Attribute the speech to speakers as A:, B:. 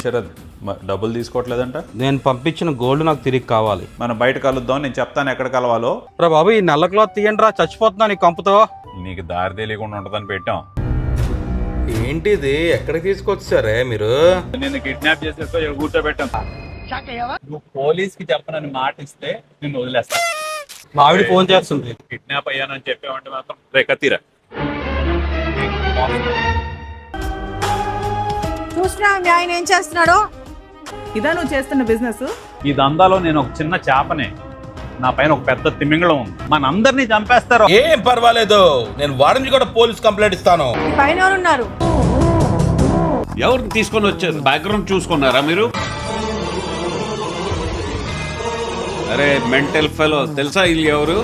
A: శరత్ డబ్బులు తీసుకోవట్లేదంట.
B: నేను పంపించిన గోల్డ్ నాకు తిరిగి కావాలి.
A: మనం బయట కలుద్దాం, నేను చెప్తాను ఎక్కడ కలవాలో.
B: రా బాబు, ఈ నల్ల క్లాత్ తీయండి రా, చచ్చిపోతున్నా నీ కంపుతో.
A: నీకు దారి తెలియకుండా ఉంటుందని పెట్టాం.
B: ఏంటిది, ఎక్కడికి తీసుకొచ్చారే మీరు?
A: నేను కిడ్నాప్ చేసేస్తే కూర్చోబెట్టాం. నువ్వు పోలీస్ కి చెప్పనని మాట ఇస్తే నిన్ను వదిలేస్తా.
B: మా ఆవిడ ఫోన్ చేస్తుంది.
A: కిడ్నాప్ అయ్యానని చెప్పామంటే మాత్రం రేఖతీరా.
C: చూసినా మీ ఆయన ఏం చేస్తున్నాడో.
D: ఇదా నువ్వు చేస్తున్న బిజినెస్?
A: ఈ దందాలో నేను ఒక చిన్న చేపనే, నా పైన ఒక పెద్ద తిమింగళం ఉంది. మనందరినీ చంపేస్తారు.
E: ఏం పర్వాలేదు, నేను వాడి నుంచి కూడా పోలీస్ కంప్లైంట్ ఇస్తాను.
C: మీ పైన ఎవరున్నారు?
F: ఎవరిని తీసుకొని వచ్చారు? బ్యాక్గ్రౌండ్ చూసుకున్నారా మీరు? అరే మెంటల్ ఫెలో, తెలుసా వీళ్ళు ఎవరు?